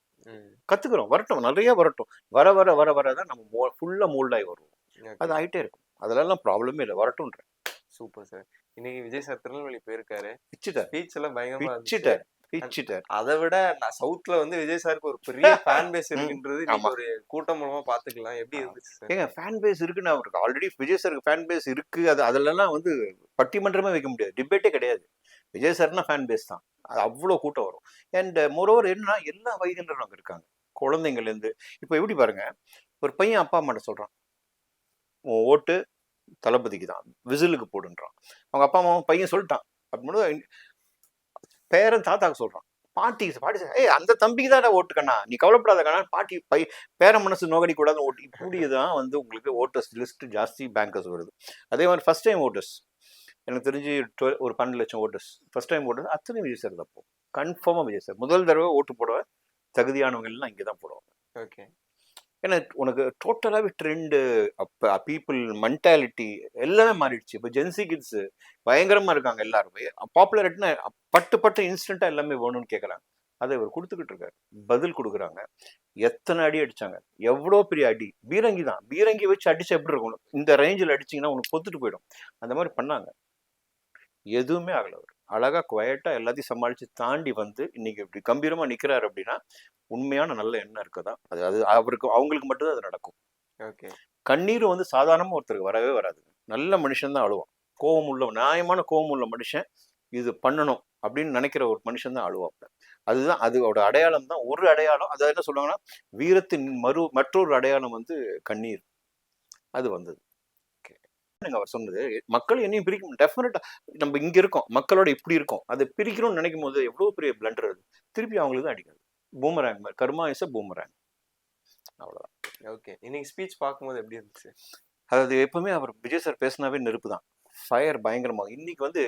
கத்துக்கிறோம், வரட்டும், நிறைய வரட்டும். வர வர வர வர தான் நம்ம ஃபுல்லா மோல்ட் ஆகி வருவோம். அது ஆயிட்டே இருக்கும். அதெல்லாம் ப்ராப்ளமே இல்லை, வரட்டும்ன்ற. Super sir. இன்னைக்கு விஜய் சார் திருநெல்வேலி போயிருக்காரு. பிச்சிட்டார், ஸ்பீச் எல்லாம் பயங்கரமா பிச்சிட்டார், பிச்சிட்டார். அதை விட நான் சவுத்ல வந்து விஜய் சாருக்கு ஒரு பெரிய ஃபேன் பேஸ் இருக்குன்றது இன்னைக்கு ஒரு கூட்டம் மூலமா பாத்துக்கலாம். எப்படி இருந்துச்சு சார்? ஏங்க ஃபேன் பேஸ் இருக்குன்னு அவருக்கு ஆல்ரெடி விஜய் சாருக்கு ஃபேன் பேஸ் இருக்கு. அது அதெல்லாம் வந்து பட்டிமன்றமே வைக்க முடியாது, டிபேட்டே கிடையாது. விஜய் சார்னா ஃபேன் பேஸ் தான். அது அவ்வளோ கூட்டம் வரும். அண்ட் மோரோவர் என்னன்னா எல்லா வயதினரும் அங்கே இருக்காங்க, குழந்தைங்கள்லேருந்து. இப்போ எப்படி பாருங்க, ஒரு பையன் அப்பா அம்மாட்ட சொல்றான், உன் ஓட்டு தளபதிக்கு தான், விசிலுக்கு போடுன்றான். அவங்க அப்பா அம்மாவும் பையன் சொல்லிட்டான் அப்படின்னு பேரன் தாத்தாக்கு சொல்றான். பாட்டி ஏய் அந்த தம்பிக்கு தான் ஓட்டு கண்ணா, நீ கவலைப்படாத கண்ணா, பாட்டி பேர மனசு நோகடி கூடாது ஓட்டு. இப்படிதான் வந்து உங்களுக்கு ஓட்டர்ஸ் லிஸ்ட் ஜாஸ்தி பேங்கர்ஸ் வருது. அதே மாதிரி ஃபர்ஸ்ட் டைம் ஓட்டர்ஸ் எனக்கு தெரிஞ்சு ஒரு 12 லட்சம் ஓட்டர்ஸ் ஃபர்ஸ்ட் டைம் ஓட்டர்ஸ் அத்தனை விஜய் சார் தான். கன்ஃபார்மாக விஜய் சார் முதல் தடவை ஓட்டு போட தகுதியானவங்க எல்லாம் இங்கே தான் போடுவாங்க. ஓகே. ஏன்னா உனக்கு டோட்டலாகவே ட்ரெண்டு, அப்போ பீப்புள் மென்டாலிட்டி எல்லாமே மாறிடுச்சு. இப்போ ஜென்சி கிட்ஸு பயங்கரமாக இருக்காங்க. எல்லாருமே பாப்புலரிட்டினா பட்டு இன்ஸ்டண்ட்டாக எல்லாமே வேணும்னு கேட்குறாங்க. அதை இவர் கொடுத்துக்கிட்டு இருக்காரு, பதில் கொடுக்குறாங்க. எத்தனை அடி அடிச்சாங்க, எவ்வளோ பெரிய அடி. பீரங்கி தான், பீரங்கி வச்சு அடிச்சா எப்படி இருக்கணும், இந்த ரேஞ்சில் அடிச்சிங்கன்னா உனக்கு பொத்துட்டு போயிடும். அந்த மாதிரி பண்ணாங்க, எதுவுமே ஆகலை. அவர் அழகாக குவையட்டாக எல்லாத்தையும் சமாளித்து தாண்டி வந்து இன்னைக்கு இப்படி கம்பீரமாக நிற்கிறாரு அப்படின்னா உண்மையான நல்ல எண்ணம் இருக்குதா. அது அது அவங்களுக்கு மட்டும்தான் அது நடக்கும். ஓகே. கண்ணீர் வந்து சாதாரணமாக ஒருத்தருக்கு வரவே வராது. நல்ல மனுஷன் தான் அழுவான். கோபம் உள்ள, நியாயமான கோபம் உள்ள மனுஷன் இது பண்ணணும் அப்படின்னு நினைக்கிற ஒரு மனுஷன் தான் அழுவாப்ல. அதுதான் அதோட அடையாளம் தான். ஒரு அடையாளம் அதை என்ன சொல்லுவாங்கன்னா, வீரத்தின் மற்றொரு அடையாளம் வந்து கண்ணீர். அது வந்தது. அவர் சொன்னது மக்கள் என்னையும் பிரிக்க டெஃபினட்டா. நம்ம இங்க இருக்கோம், மக்களோட இப்படி இருக்கோம், அதை பிரிக்கணும்னு நினைக்கும் போது எவ்வளவு பெரிய பிளண்டர் அது. திருப்பி அவங்களுக்கு தான் அடிக்காது. பூமராங் மாதிரி, கர்மா இஸ் அ பூமராங். அவ்வளவுதான். ஓகே. இன்னைக்கு ஸ்பீச் பார்க்கும்போது எப்படி இருந்துச்சு? அதாவது எப்பவுமே அவர் விஜய் சார் பேசினாவே நெருப்பு தான், ஃபயர் பயங்கரமாக. இன்னைக்கு வந்து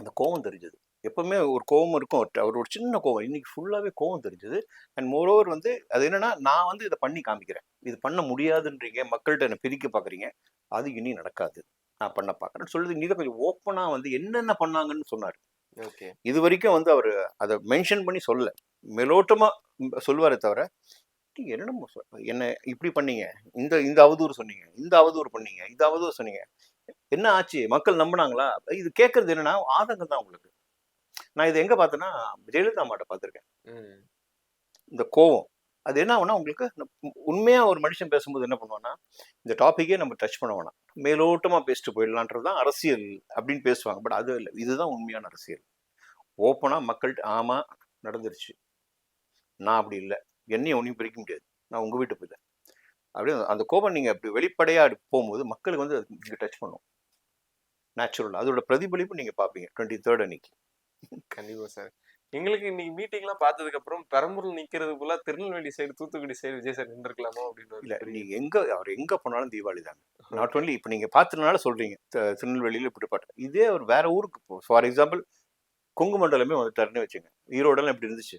அந்த கோவம் தெரிஞ்சது. எப்பவுமே ஒரு கோவம் இருக்கும், அவர் ஒரு சின்ன கோவம். இன்னைக்கு ஃபுல்லாவே கோவம் தெரிஞ்சது. அண்ட் மோரோவர் வந்து அது என்னன்னா, நான் வந்து இதை பண்ணி காமிக்கிறேன், இது பண்ண முடியாதுன்றீங்க, மக்கள்கிட்ட என்ன பிரிக்க பாக்குறீங்க, அது இனி நடக்காது, நான் பண்ண பாக்குறேன்னு சொல்லுது. இன்னைக்கு கொஞ்சம் ஓப்பனா வந்து என்னென்ன பண்ணாங்கன்னு சொன்னார். ஓகே. இது வரைக்கும் வந்து அவர் அதை மென்ஷன் பண்ணி சொல்ல, மெலோட்டமா சொல்லுவாரே தவிர நீங்க என்னென்ன என்ன இப்படி பண்ணீங்க, இந்த அவதூறு சொன்னீங்க, இந்த அவதூறு பண்ணீங்க, இந்த அவதூறு சொன்னீங்க, என்ன ஆச்சு, மக்கள் நம்பினாங்களா, இது கேட்கறது என்னன்னா ஆதங்கம் தான் உங்களுக்கு. நான் இதை எங்க பார்த்தேன்னா ஜெயலலிதா அம்மாட்ட பார்த்துருக்கேன். இந்த கோவம் அது என்ன ஆகும்னா, உங்களுக்கு உண்மையா ஒரு மனுஷன் பேசும்போது என்ன பண்ணுவான்னா, இந்த டாபிக்கே நம்ம டச் பண்ண வேணாம், மேலோட்டமா பேசிட்டு போயிடலான்றதுதான் அரசியல் அப்படின்னு பேசுவாங்க. பட் அது இல்லை, இதுதான் உண்மையான அரசியல். ஓப்பனா மக்கள்கிட்ட ஆமா நடந்துருச்சு, நான் அப்படி இல்லை, என்னையும் ஒன்றையும் பிரிக்க முடியாது, நான் உங்க வீட்டு போயில அப்படியே அந்த கோபம் நீங்க அப்படி வெளிப்படையா போகும்போது மக்களுக்கு வந்து அது டச் பண்ணும் நேச்சுரல். அதோட பிரதிபலிப்பு நீங்க பாப்பீங்க 23rd அன்னைக்கு. கண்டிப்பா சார். எங்களுக்கு இன்னைக்கு மீட்டிங் எல்லாம் பார்த்ததுக்கு அப்புறம் பெரம்பூர்ல நிக்கிறதுக்குள்ள Tirunelveli side, Thoothukudi side Vijay sir நின்றுக்கலாமோ அப்படின்னு. இல்ல, நீங்க அவர் எங்க போனாலும் தீபாவளி தாங்க. நாட் ஒன்லி இப்ப நீங்க பார்த்ததுனால சொல்றீங்க திருநெல்வேலியில இப்படி பாட்டு, இதே அவர் வேற ஊருக்கு ஃபார் எக்ஸாம்பிள் கொங்குமண்டலமே வந்துட்டாருன்னு வச்சுங்க, ஈரோடெல்லாம் எப்படி இருந்துச்சு,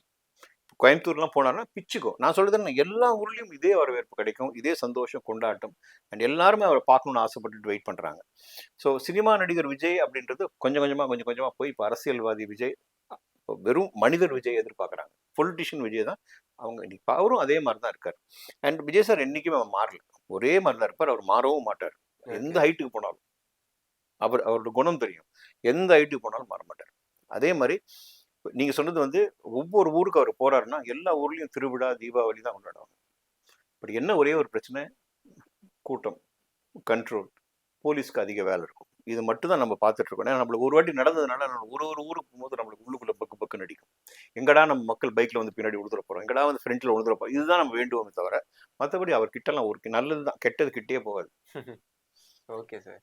கோயம்புத்தூர்லாம் போனாருன்னா பிச்சுக்கும். நான் சொல்றது எல்லா ஊர்லயும் இதே வரவேற்பு கிடைக்கும், இதே சந்தோஷம், கொண்டாட்டம். அண்ட் எல்லாருமே அவரை பார்க்கணும்னு ஆசைப்பட்டுட்டு வெயிட் பண்றாங்க. ஸோ சினிமா நடிகர் விஜய் அப்படின்றது கொஞ்சம் கொஞ்சமா போய் இப்போ அரசியல்வாதி விஜய், வெறும் மனிதர் விஜய் எதிர்பார்க்குறாங்க. பொலிட்டிஷியன் விஜய் தான் அவங்க. இன்னைக்கு அவரும் அதே மாதிரி தான் இருக்காரு. அண்ட் விஜய் சார் என்னைக்குமே அவன் மாறல, ஒரே மாதிரி தான் இருப்பார். அவர் மாறவும் மாட்டார். எந்த ஹைட்டுக்கு போனாலும் அவரோட குணம் தெரியும். எந்த ஹைட்டுக்கு போனாலும் மாற மாட்டார். அதே மாதிரி நீங்க சொன்னது வந்து ஒவ்வொரு ஊருக்கு அவர் போறாருன்னா எல்லா ஊர்லயும் திருவிழா, தீபாவளி தான் கொண்டாடுவாங்க. இப்படி என்ன ஒரே ஒரு பிரச்சனை, கூட்டம் கண்ட்ரோல், போலீஸ்க்கு அதிக வேலை இருக்கும். இது மட்டும் தான் நம்ம பார்த்துட்டு இருக்கோம். ஏன்னா நம்மளுக்கு ஒரு வாட்டி நடந்ததுனால ஒரு ஊருக்கு போகும்போது நம்மளுக்கு உள்ளுக்குள்ள பக்கு நடிக்கும். எங்கடா நம்ம மக்கள் பைக்ல வந்து பின்னாடி உழுதுற போறோம், எங்கடா வந்து ஃப்ரண்ட்ல உழுதுற போறோம், இதுதான் நம்ம வேண்டுவோமே தவிர மற்றபடி அவர் கிட்டலாம் ஒரு நல்லது தான், கெட்டது கிட்டே போகாது. Okay sir.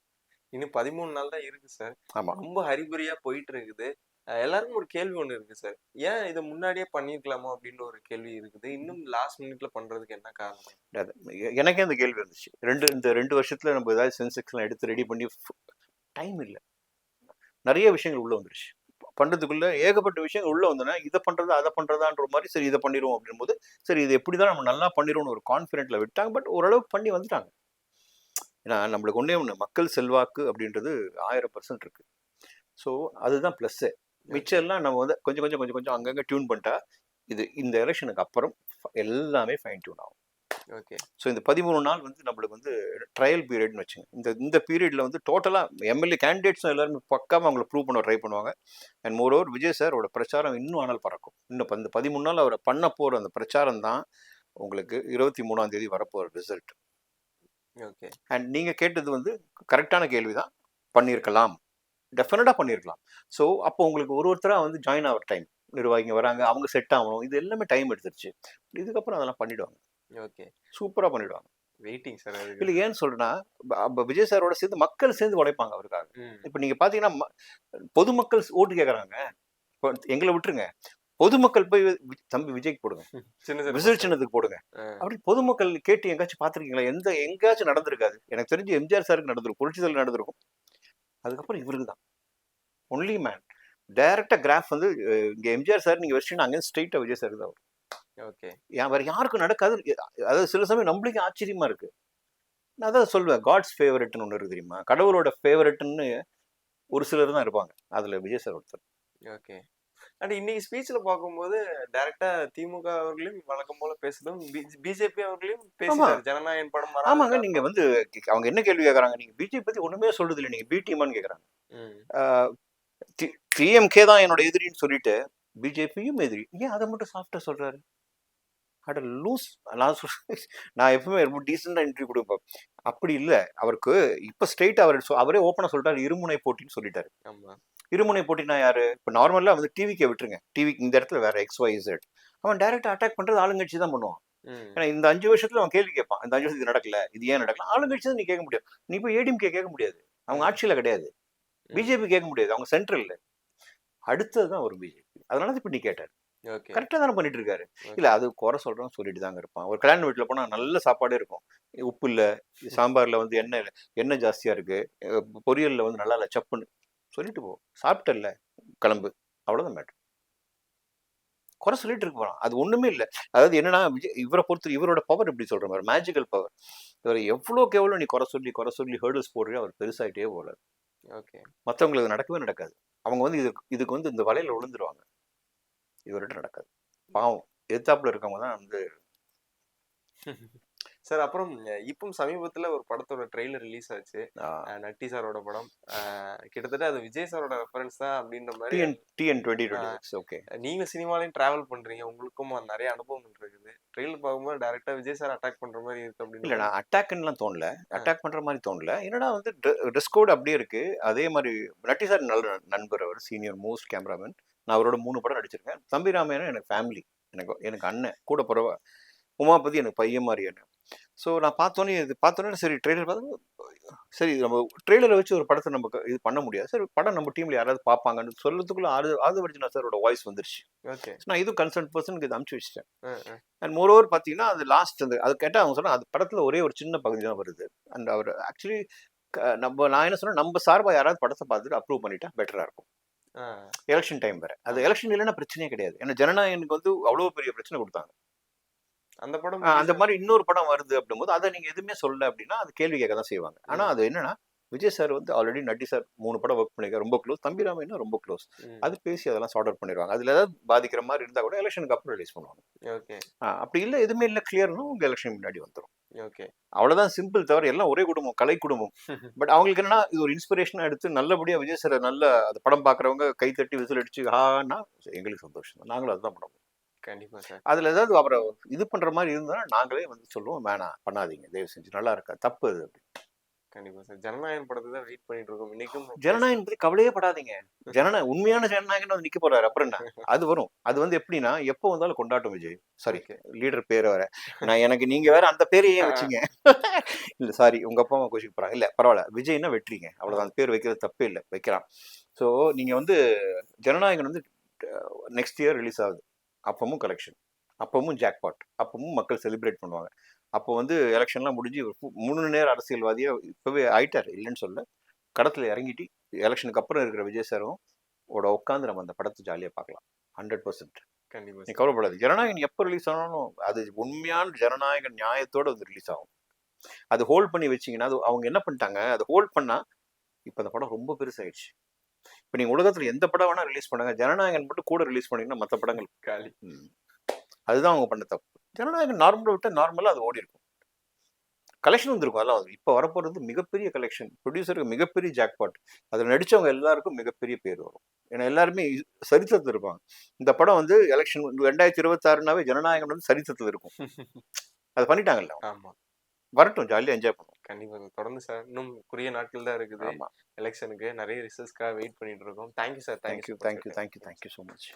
இன்னும் 13 நாள் தான் இருக்கு சார். ஆமா. ரொம்ப ஹரிபரியா போயிட்டு இருக்குது. எல்லாருக்கும் ஒரு கேள்வி ஒண்ணு இருக்கு சார். ஏன் இத முன்னாடியே பண்ணியிருக்கலாமோ அப்படின்னு ஒரு கேள்வி இருக்குது. இன்னும் லாஸ்ட் மினிட்ல பண்றதுக்கு என்ன காரணம்? எனக்கே அந்த கேள்வி வந்துச்சு. இந்த 2 வருஷத்துல நம்ம ஏதாவது சென்செக்ஸ்லாம் எடுத்து ரெடி பண்ணி டைம் இல்லை, நிறைய விஷயங்கள் உள்ள வந்துருச்சு. பண்றதுக்குள்ள ஏகப்பட்ட விஷயங்கள் உள்ள வந்தோன்னா இதை பண்றதா அதை பண்றதான்ற மாதிரி, சரி இதை பண்ணிடுவோம் அப்படின் போது சரி இது எப்படிதான் நம்ம நல்லா பண்ணிடுவோம்னு ஒரு கான்ஃபிடென்ட்ல விட்டாங்க. பட் ஓரளவுக்கு பண்ணி வந்துட்டாங்க. ஏன்னா நம்மளுக்கு ஒன்றே ஒன்று, மக்கள் செல்வாக்கு அப்படின்றது 1000% இருக்கு. ஸோ அதுதான் ப்ளஸ்ஸு. மிச்சம் எல்லாம் நம்ம வந்து கொஞ்சம் கொஞ்சம் கொஞ்சம் கொஞ்சம் அங்கங்கே டியூன் பண்ணிட்டா இது இந்த எலெக்ஷனுக்கு அப்புறம் எல்லாமே ஃபைன் டியூன் ஆகும். ஓகே. ஸோ இந்த 13 நாள் வந்து நம்மளுக்கு வந்து ட்ரையல் பீரியட்னு வச்சுங்க. இந்த பீரியடில் வந்து டோட்டலாக எம்எல்ஏ கேண்டிடேட்ஸும் எல்லாருமே பக்காமல் அவங்களை ப்ரூவ் பண்ண ட்ரை பண்ணுவாங்க. அண்ட் மோரோவர் விஜய் சாரோட பிரச்சாரம் இன்னும் ஆனால் பறக்கும். இன்னும் இந்த 13 நாள் அவரை பண்ண போகிற அந்த பிரச்சாரம் தான் உங்களுக்கு 23ஆம் தேதி வரப்போகிற ரிசல்ட். ஓகே. அண்ட் நீங்கள் கேட்டது வந்து கரெக்டான கேள்வி தான். பண்ணியிருக்கலாம், டெஃபினட்டாக பண்ணியிருக்கலாம். ஸோ அப்போ உங்களுக்கு ஒருத்தராக வந்து ஜாயின் ஆகிற டைம், நிர்வாகிங்க வராங்க, அவங்க செட் ஆகணும், இது எல்லாமே டைம் எடுத்துருச்சு. இதுக்கப்புறம் அதெல்லாம் பண்ணிவிடுவாங்க. ஓகே. சூப்பராக பண்ணிவிடுவாங்க. Waiting sir. இல்லை ஏன்னு சொல்றேன்னா, விஜய் சாரோட சேர்ந்து மக்கள் சேர்ந்து உழைப்பாங்க அவருக்காக. இப்போ நீங்கள் பார்த்தீங்கன்னா பொதுமக்கள் ஓட்டு கேட்குறாங்க. இப்போ எங்களை விட்டுருங்க, பொதுமக்கள் போய் தம்பி விஜய்க்கு போடுங்க, விசில் சின்னத்துக்கு போடுங்க அப்படி பொதுமக்கள் கேட்டு எங்காச்சும் பார்த்துருக்கீங்களா? எங்கேயாச்சும் நடந்திருக்காது. எனக்கு தெரிஞ்சு எம்ஜிஆர் சாருக்கு நடந்திருக்கும், புரட்சிதல் நடந்திருக்கும். அதுக்கப்புறம் இவருக்கு தான் ஒன்லி மேன். டைரக்டா கிராஃப் வந்து இங்கே எம்ஜிஆர் சார் நீங்கள் வச்சுன்னா அங்கே ஸ்ட்ரெயிட்டாக விஜய் சாருக்கு தான் வரும். ஓகே. வேற யாருக்கும் நடக்காது. அதாவது சில சமயம் நம்மளுக்கு ஆச்சரியமா இருக்கு. நான் அதான் சொல்லுவேன், காட்ஸ் ஃபேவரட்னு ஒன்று இருக்கு தெரியுமா? கடவுளோட ஃபேவரட்னு ஒரு சிலர் தான் இருப்பாங்க. அதுல விஜய் சார் ஒருத்தர். ஓகே. அண்ட் இன்னைக்கு ஸ்பீச்ல பார்க்கும்போது டைரக்டா திமுக அவர்களையும் வழக்கம் போல பேசுதும், பிஜேபி அவர்களையும் பேசுறாரு. ஜனநாயகன் படம் ஆமாங்க. நீங்க வந்து அவங்க என்ன கேள்வி கேட்கறாங்க, நீங்க பிஜேபி பத்தி ஒண்ணுமே சொல்றது இல்லை, நீங்க பி டீமான்னு கேட்கறாங்க. டிஎம்கே தான் என்னோட எதிரின்னு சொல்லிட்டு பிஜேபியும் எதிரி, ஏன் அதை மட்டும் சாஃப்டா சொல்றாரு? அட லூஸ். நான் எப்பவுமே ரொம்ப டீசெண்டாக இன்டர்வியூ கொடுப்பேன். அப்படி இல்லை அவருக்கு. இப்போ ஸ்ட்ரெயிட் அவரே ஓப்பனாக சொல்லிட்டாரு, இருமுனை போட்டின்னு சொல்லிட்டாரு. இருமுனை போட்டினா யாரு? இப்போ நார்மலாக வந்து டிவிக்கே விட்டுருங்க, டிவிக்கு இந்த இடத்துல வேற XYZ, அவன் டைரக்டா அட்டாக் பண்றது ஆளுங்கட்சி தான் பண்ணுவான். ஏன்னா இந்த 5 வருஷத்துல அவன் கேள்வி கேட்பான், இந்த 5 வருஷத்துக்கு நடக்கல, இது ஏன் நடக்கல? ஆளுங்கட்சி தான் நீ கேட்க முடியும். நீ போய் ஏடிஎம்கே கேட்க முடியாது, அவங்க ஆட்சியில கிடையாது. பிஜேபி கேட்க முடியாது, அவங்க சென்ட்ரல்ல. அடுத்ததுதான் ஒரு பிஜேபி. அதனால இப்ப நீ கேட்டாரு, கரெக்டா தானே பண்ணிட்டு இருக்காரு. இல்ல அது குறை சொல்றோம் சொல்லிட்டு தாங்க இருப்பான். ஒரு கல்யாண வீட்டுல போனா நல்ல சாப்பாடே இருக்கும், உப்பு இல்ல, சாம்பார்ல வந்து எண்ணெய் ஜாஸ்தியா இருக்கு, பொரியல்ல வந்து நல்லா இல்ல, சப்புன்னு சொல்லிட்டு போ. சாப்பிட்டல்ல, கிளம்பு, அவ்வளவுதான் மேட்டர். குறை சொல்லிட்டு இருக்க போறான், அது ஒண்ணுமே இல்லை. அதாவது என்னன்னா, இவரை பொறுத்து இவரோட பவர் எப்படி சொல்ற மாதிரி மேஜிக்கல் பவர். இவர் எவ்வளோக்கு எவ்வளோ நீ குறை சொல்லி ஹேர்டில்ஸ் போடுறியோ அவர் பெருசாயிட்டே போல. மற்றவங்களுக்கு நடக்கவே நடக்காது. அவங்க வந்து இதுக்கு வந்து இந்த வலையில விழுந்துருவாங்க. இவர்கிட்ட நடக்காது. பாவம் எதிர்த்தாப்புல இருக்கவங்க தான் வந்து. சார் அப்புறம் இப்போ சமீபத்துல ஒரு படத்தோட ட்ரெய்லர் ரிலீஸ் ஆச்சு, நட்டி சாரோட படம். கிட்டத்தட்ட அது விஜய் சாரோட ரெஃபரன்ஸ் தான் அப்படின்ற மாதிரி. TN2026. ஓகே. நீங்க சினிமாலையும் டிராவல் பண்றீங்க, உங்களுக்கும் நிறைய அனுபவங்கள் இருக்குது. ட்ரெய்லர் பார்க்கும்போது டைரக்டா விஜய் சார் அட்டாக் பண்ற மாதிரி இருக்கு அப்படின்னு. இல்லை, நான் அட்டாக்லாம் தோணல, அட்டாக் பண்ற மாதிரி தோணல. என்னன்னா வந்து ட்ரெஸ் கோட் அப்படியே இருக்கு. அதே மாதிரி நட்டி சார் நல்ல நண்பர், அவர் சீனியர் மோஸ்ட் கேமராமேன். நான் அவரோட 3 படம் நடிச்சிருக்கேன். தம்பி ராமையனும் எனக்கு ஃபேமிலி, எனக்கு அண்ணன் கூட பிறவா. உமாபதி எனக்கு பையன் மாதிரி அண்ணன். ஸோ நான் பார்த்தோன்னே சரி ட்ரெய்லர் பார்த்து, சரி நம்ம ட்ரெய்லரை வச்சு ஒரு படத்தை நம்ம இது பண்ண முடியாது, சரி படம் நம்ம டீம்ல யாராவது பார்ப்பாங்கன்னு சொல்லத்துக்குள்ள ஆதவர்ஜுனா சாரோட வாய்ஸ் வந்துருச்சு. நான் இது கன்சர்ன் பர்சனுக்கு இது அனுப்பிச்சு வச்சிட்டேன். அண்ட் மோரோவர் பார்த்தீங்கன்னா அது லாஸ்ட் அது கேட்டால் அவங்க சொன்னால் அது படத்தில் ஒரே ஒரு சின்ன பகுதி தான் வருது. அண்ட் அவர் ஆக்சுவலி நான் என்ன சொன்னேன், நம்ம சார்பாக யாராவது படத்தை பார்த்துட்டு அப்ரூவ் பண்ணிட்டா பெட்டராக இருக்கும். எலெக்ஷன் டைம் வேற, அது எலெக்ஷன் இல்லைன்னா பிரச்சனையே கிடையாது. ஏன்னா ஜனநாயகனுக்கு வந்து அவ்வளோ பெரிய பிரச்சனை கொடுத்தாங்க. அந்த படம் அந்த மாதிரி இன்னொரு படம் வருது அப்படிங்கும்போது அதை நீங்க எதுவுமே சொல்லல அப்படின்னா அது கேள்வி கேட்க தான் செய்வாங்க. ஆனா அது என்னன்னா, விஜய் சார் வந்து ஆல்ரெடி நட்டி சார் 3 படம் ஒர்க் பண்ணிருக்காரு, ரொம்ப க்ளோஸ். தம்பி ராமையனும் ரொம்ப க்ளோஸ். அது பேசி அதெல்லாம் சார்ட் அவுட் பண்ணிடுவாங்க. அதுல ஏதாவது பாதிக்கிற மாதிரி இருந்தா கூட எலெக்ஷனுக்கு அப்புறம் ரிலீஸ் பண்ணுவாங்க. அப்படி இல்லை, எதுவுமே இல்லை, கிளியர்னா உங்க எலெக்ஷன் முன்னாடி வந்துடும். அவ்வளவுதான், சிம்பிள். தவிர எல்லாம் ஒரே குடும்பம், கலை குடும்பம். பட் அவங்களுக்கு என்னன்னா, இது ஒரு இன்ஸ்பிரேஷனா எடுத்து நல்லபடியா விஜய் சார் நல்ல அந்த படம் பாக்குறவங்க கை தட்டி விசில் அடிச்சு ஆனா எங்களுக்கு சந்தோஷம் தான். நாங்களும் அதுதான் பண்ணுவோம். கண்டிப்பா சார். அதுல ஏதாவது அவரை இது பண்ற மாதிரி இருந்தா நாங்களே வந்து சொல்லுவோம், வேணாம் பண்ணாதீங்க, தயவு செஞ்சு, நல்லா இருக்கா, தப்பு அது. கண்டிப்பா சார். ஜனநாயகன் படத்தை தான் வெயிட் பண்ணிட்டு இருக்கோம் இன்னைக்கும். ஜனநாயகம் பத்தி கவலையே படாதீங்க. உண்மையான ஜனநாயகன் வந்து நிக்க போறாரு. அப்புறம் என்ன? அது வரும். அது வந்து எப்படின்னா, எப்போ வந்தாலும் கொண்டாட்டம் விஜய். Sorry, Okay. லீடர் பேரை வேற. எனக்கு நீங்க வேற அந்த பேரையே வச்சீங்க. இல்ல சாரி, உங்க அப்பா அம்மா கோச்சிக்க போறாங்க. இல்ல பரவாயில்ல. விஜய்னா வெற்றிங்க. அவ்வளவுதான். அந்த பேர் வைக்கிறது தப்பே இல்ல. வைக்கலாம். ஸோ நீங்க வந்து ஜனநாயகன் வந்து நெக்ஸ்ட் இயர் ரிலீஸ் ஆகுது. அப்பவும் கலெக்ஷன், அப்பவும் ஜாக்பாட், அப்பவும் மக்கள் செலிப்ரேட் பண்ணுவாங்க. அப்போ வந்து எலெக்ஷன்லாம் முடிஞ்சு ஒரு முழு நேர அரசியல்வாதியா இப்பவே ஆயிட்டாரு, இல்லைன்னு சொல்ல. களத்துல இறங்கிட்டு எலெக்ஷனுக்கு அப்புறம் இருக்கிற விஜய் சாரும் உட்காந்து நம்ம அந்த படத்தை ஜாலியா பார்க்கலாம். 100%. கண்டிப்பா நீ சார். கவலைப்படாது. ஜனநாயகன் எப்போ ரிலீஸ் ஆனாலும் அது உண்மையான ஜனநாயக நியாயத்தோட வந்து ரிலீஸ் ஆகும். அது ஹோல்ட் பண்ணி வச்சீங்கன்னா, அது அவங்க என்ன பண்ணிட்டாங்க, அதை ஹோல்ட் பண்ணா இப்போ அந்த படம் ரொம்ப பெருசாயிடுச்சு. இப்போ நீங்க உலகத்துல எந்த படம் வேணா ரிலீஸ் பண்ணுங்க, ஜனநாயகன் மட்டும் கூட ரிலீஸ் பண்ணீங்கன்னா மற்ற படங்கள் காலி. அதுதான் அவங்க பண்ண தப்பு. ஜனநாயகன் நார்மலாக விட்டு நார்மலாக அது ஓடி இருக்கும். கலெக்ஷன் வந்திருக்கும். அதெல்லாம் வந்து இப்போ வரப்போகிறது மிகப்பெரிய கலெக்ஷன். ப்ரொடியூசருக்கு மிகப்பெரிய ஜாக்பாட். அதில் நடித்தவங்க எல்லாருக்கும் மிகப்பெரிய பேர் வரும். ஏன்னா எல்லாருமே சரித்திரத்தில் இருப்பாங்க. இந்த படம் வந்து எலெக்ஷன் 2026னாவே ஜனநாயகம் வந்து சரித்திரத்தில் இருக்கும். அது பண்ணிட்டாங்கல்ல. ஆமா. வரட்டும், ஜாலியாக என்ஜாய் பண்ணுவோம். கண்டிப்பா சார். தொடர்ந்து சார். இன்னும் குறுகிய நாட்கள் தான் இருக்குது ஆமாம். எலெக்ஷனுக்கு. நிறைய ரிசல்ட்ஸ்க்காக வெயிட் பண்ணிட்டு இருக்கோம். Thank you sir. Thank you so much.